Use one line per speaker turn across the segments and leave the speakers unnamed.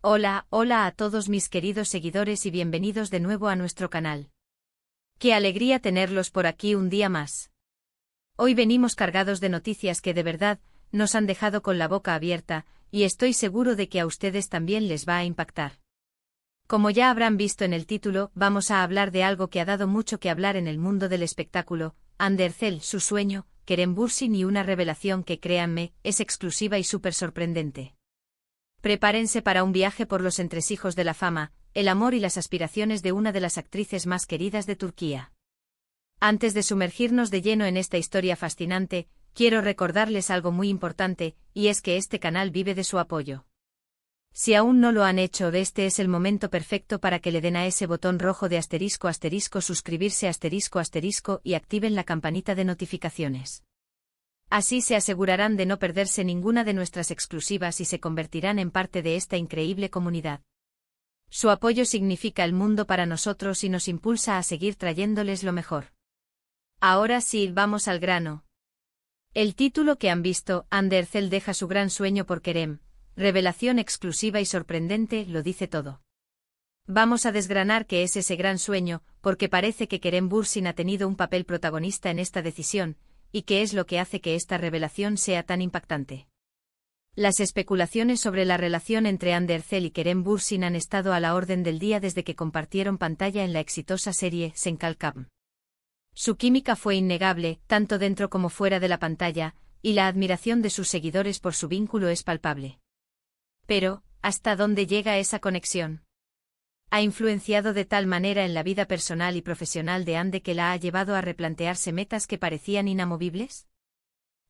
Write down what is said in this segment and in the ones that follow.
Hola, hola a todos mis queridos seguidores y bienvenidos de nuevo a nuestro canal. Qué alegría tenerlos por aquí un día más. Hoy venimos cargados de noticias que de verdad nos han dejado con la boca abierta, y estoy seguro de que a ustedes también les va a impactar. Como ya habrán visto en el título, vamos a hablar de algo que ha dado mucho que hablar en el mundo del espectáculo, Andercel, su sueño, Kerem Bürsin, y una revelación que, créanme, es exclusiva y súper sorprendente. Prepárense para un viaje por los entresijos de la fama, el amor y las aspiraciones de una de las actrices más queridas de Turquía. Antes de sumergirnos de lleno en esta historia fascinante, quiero recordarles algo muy importante, y es que este canal vive de su apoyo. Si aún no lo han hecho, este es el momento perfecto para que le den a ese botón rojo de *** suscribirse *** y activen la campanita de notificaciones. Así se asegurarán de no perderse ninguna de nuestras exclusivas y se convertirán en parte de esta increíble comunidad. Su apoyo significa el mundo para nosotros y nos impulsa a seguir trayéndoles lo mejor. Ahora sí, vamos al grano. El título que han visto, Andercel deja su gran sueño por Kerem, revelación exclusiva y sorprendente, lo dice todo. Vamos a desgranar qué es ese gran sueño, porque parece que Kerem Bürsin ha tenido un papel protagonista en esta decisión, y qué es lo que hace que esta revelación sea tan impactante. Las especulaciones sobre la relación entre Andercel y Kerem Bürsin han estado a la orden del día desde que compartieron pantalla en la exitosa serie Senkalkam. Su química fue innegable, tanto dentro como fuera de la pantalla, y la admiración de sus seguidores por su vínculo es palpable. Pero, ¿hasta dónde llega esa conexión? ¿Ha influenciado de tal manera en la vida personal y profesional de Ande que la ha llevado a replantearse metas que parecían inamovibles?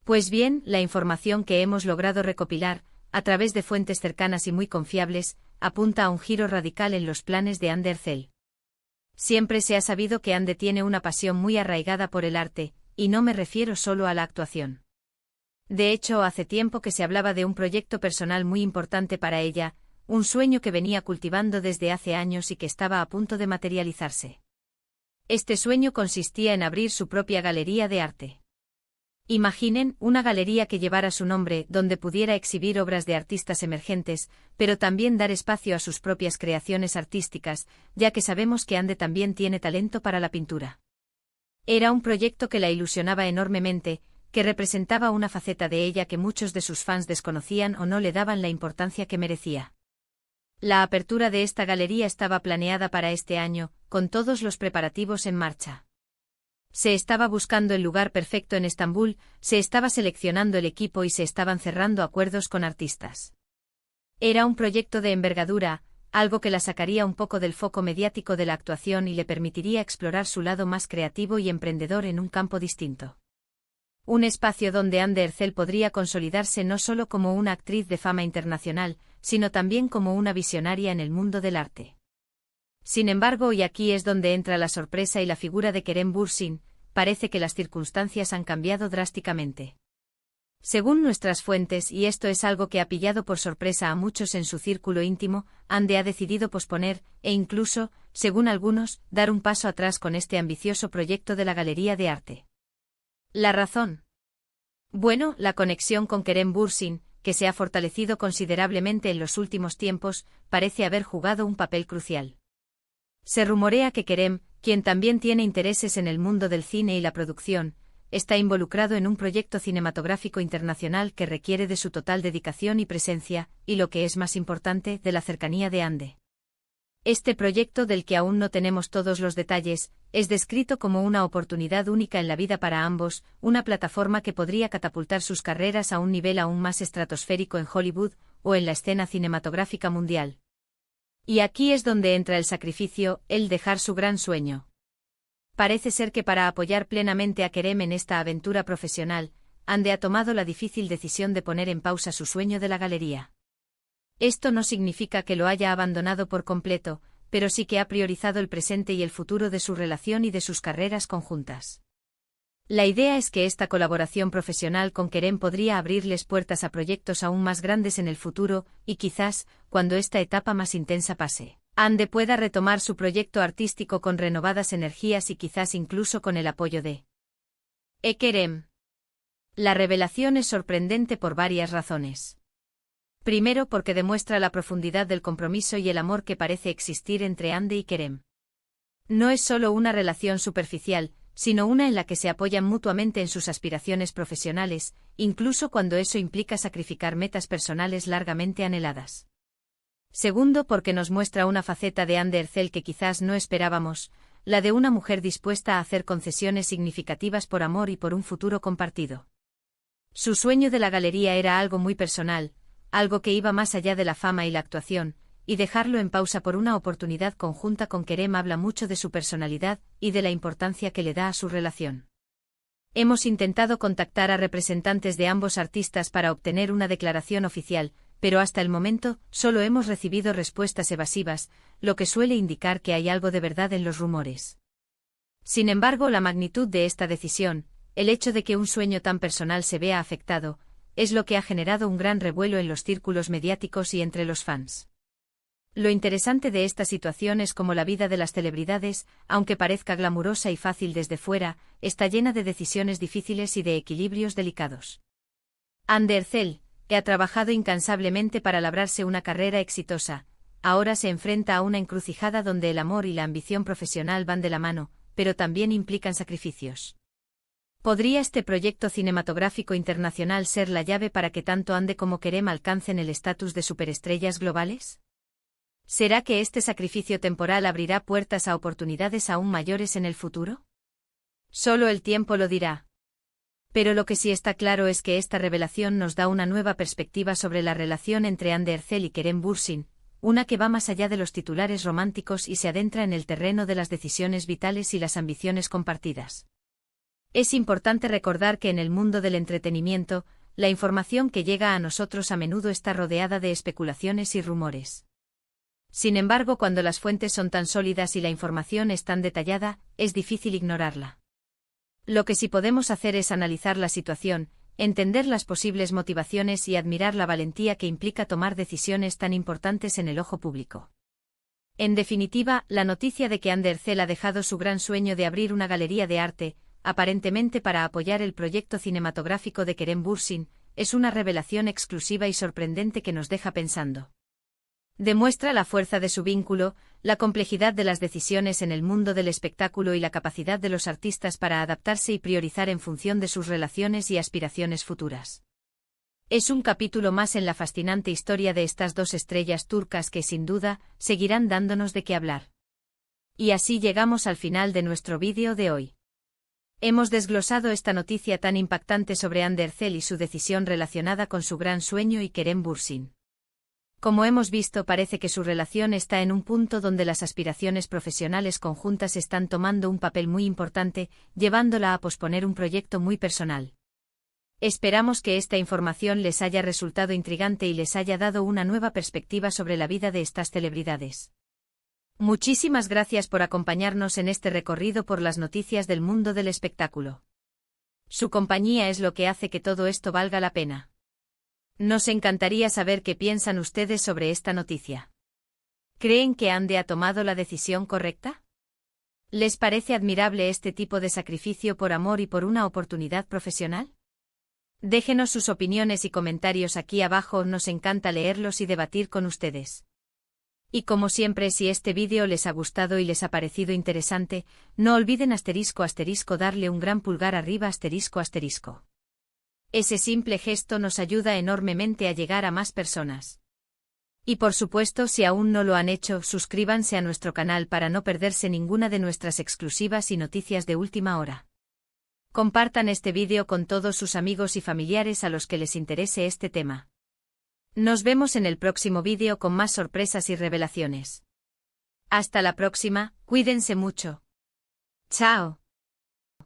Pues bien, la información que hemos logrado recopilar, a través de fuentes cercanas y muy confiables, apunta a un giro radical en los planes de Andercel. Siempre se ha sabido que Ande tiene una pasión muy arraigada por el arte, y no me refiero solo a la actuación. De hecho, hace tiempo que se hablaba de un proyecto personal muy importante para ella, un sueño que venía cultivando desde hace años y que estaba a punto de materializarse. Este sueño consistía en abrir su propia galería de arte. Imaginen, una galería que llevara su nombre, donde pudiera exhibir obras de artistas emergentes, pero también dar espacio a sus propias creaciones artísticas, ya que sabemos que Ande también tiene talento para la pintura. Era un proyecto que la ilusionaba enormemente, que representaba una faceta de ella que muchos de sus fans desconocían o no le daban la importancia que merecía. La apertura de esta galería estaba planeada para este año, con todos los preparativos en marcha. Se estaba buscando el lugar perfecto en Estambul, se estaba seleccionando el equipo y se estaban cerrando acuerdos con artistas. Era un proyecto de envergadura, algo que la sacaría un poco del foco mediático de la actuación y le permitiría explorar su lado más creativo y emprendedor en un campo distinto. Un espacio donde Andercel podría consolidarse no solo como una actriz de fama internacional, sino también como una visionaria en el mundo del arte. Sin embargo, y aquí es donde entra la sorpresa y la figura de Kerem Bürsin, parece que las circunstancias han cambiado drásticamente. Según nuestras fuentes, y esto es algo que ha pillado por sorpresa a muchos en su círculo íntimo, Ande ha decidido posponer, e incluso, según algunos, dar un paso atrás con este ambicioso proyecto de la galería de arte. ¿La razón? Bueno, la conexión con Kerem Bürsin, que se ha fortalecido considerablemente en los últimos tiempos, parece haber jugado un papel crucial. Se rumorea que Kerem, quien también tiene intereses en el mundo del cine y la producción, está involucrado en un proyecto cinematográfico internacional que requiere de su total dedicación y presencia, y lo que es más importante, de la cercanía de Ande. Este proyecto, del que aún no tenemos todos los detalles, es descrito como una oportunidad única en la vida para ambos, una plataforma que podría catapultar sus carreras a un nivel aún más estratosférico en Hollywood, o en la escena cinematográfica mundial. Y aquí es donde entra el sacrificio, el dejar su gran sueño. Parece ser que para apoyar plenamente a Kerem en esta aventura profesional, Ande ha tomado la difícil decisión de poner en pausa su sueño de la galería. Esto no significa que lo haya abandonado por completo, pero sí que ha priorizado el presente y el futuro de su relación y de sus carreras conjuntas. La idea es que esta colaboración profesional con Kerem podría abrirles puertas a proyectos aún más grandes en el futuro, y quizás, cuando esta etapa más intensa pase, Ande pueda retomar su proyecto artístico con renovadas energías y quizás incluso con el apoyo de Kerem. La revelación es sorprendente por varias razones. Primero porque demuestra la profundidad del compromiso y el amor que parece existir entre Ande y Kerem. No es solo una relación superficial, sino una en la que se apoyan mutuamente en sus aspiraciones profesionales, incluso cuando eso implica sacrificar metas personales largamente anheladas. Segundo porque nos muestra una faceta de Ande Ercel que quizás no esperábamos, la de una mujer dispuesta a hacer concesiones significativas por amor y por un futuro compartido. Su sueño de la galería era algo muy personal, algo que iba más allá de la fama y la actuación, y dejarlo en pausa por una oportunidad conjunta con Kerem habla mucho de su personalidad y de la importancia que le da a su relación. Hemos intentado contactar a representantes de ambos artistas para obtener una declaración oficial, pero hasta el momento solo hemos recibido respuestas evasivas, lo que suele indicar que hay algo de verdad en los rumores. Sin embargo, la magnitud de esta decisión, el hecho de que un sueño tan personal se vea afectado, es lo que ha generado un gran revuelo en los círculos mediáticos y entre los fans. Lo interesante de esta situación es cómo la vida de las celebridades, aunque parezca glamurosa y fácil desde fuera, está llena de decisiones difíciles y de equilibrios delicados. Ande Ercel, que ha trabajado incansablemente para labrarse una carrera exitosa, ahora se enfrenta a una encrucijada donde el amor y la ambición profesional van de la mano, pero también implican sacrificios. ¿Podría este proyecto cinematográfico internacional ser la llave para que tanto Ande como Kerem alcancen el estatus de superestrellas globales? ¿Será que este sacrificio temporal abrirá puertas a oportunidades aún mayores en el futuro? Solo el tiempo lo dirá. Pero lo que sí está claro es que esta revelación nos da una nueva perspectiva sobre la relación entre Ande Ercel y Kerem Bürsin, una que va más allá de los titulares románticos y se adentra en el terreno de las decisiones vitales y las ambiciones compartidas. Es importante recordar que en el mundo del entretenimiento, la información que llega a nosotros a menudo está rodeada de especulaciones y rumores. Sin embargo, cuando las fuentes son tan sólidas y la información es tan detallada, es difícil ignorarla. Lo que sí podemos hacer es analizar la situación, entender las posibles motivaciones y admirar la valentía que implica tomar decisiones tan importantes en el ojo público. En definitiva, la noticia de que Ande Ercel ha dejado su gran sueño de abrir una galería de arte, aparentemente para apoyar el proyecto cinematográfico de Kerem Bürsin, es una revelación exclusiva y sorprendente que nos deja pensando. Demuestra la fuerza de su vínculo, la complejidad de las decisiones en el mundo del espectáculo y la capacidad de los artistas para adaptarse y priorizar en función de sus relaciones y aspiraciones futuras. Es un capítulo más en la fascinante historia de estas dos estrellas turcas que sin duda seguirán dándonos de qué hablar. Y así llegamos al final de nuestro vídeo de hoy. Hemos desglosado esta noticia tan impactante sobre Ande Ercel y su decisión relacionada con su gran sueño y Kerem Bürsin. Como hemos visto, parece que su relación está en un punto donde las aspiraciones profesionales conjuntas están tomando un papel muy importante, llevándola a posponer un proyecto muy personal. Esperamos que esta información les haya resultado intrigante y les haya dado una nueva perspectiva sobre la vida de estas celebridades. Muchísimas gracias por acompañarnos en este recorrido por las noticias del mundo del espectáculo. Su compañía es lo que hace que todo esto valga la pena. Nos encantaría saber qué piensan ustedes sobre esta noticia. ¿Creen que Ande ha tomado la decisión correcta? ¿Les parece admirable este tipo de sacrificio por amor y por una oportunidad profesional? Déjenos sus opiniones y comentarios aquí abajo, nos encanta leerlos y debatir con ustedes. Y como siempre, si este vídeo les ha gustado y les ha parecido interesante, no olviden darle un gran pulgar arriba ***. Ese simple gesto nos ayuda enormemente a llegar a más personas. Y por supuesto, si aún no lo han hecho, suscríbanse a nuestro canal para no perderse ninguna de nuestras exclusivas y noticias de última hora. Compartan este vídeo con todos sus amigos y familiares a los que les interese este tema. Nos vemos en el próximo vídeo con más sorpresas y revelaciones. Hasta la próxima, cuídense mucho. Chao.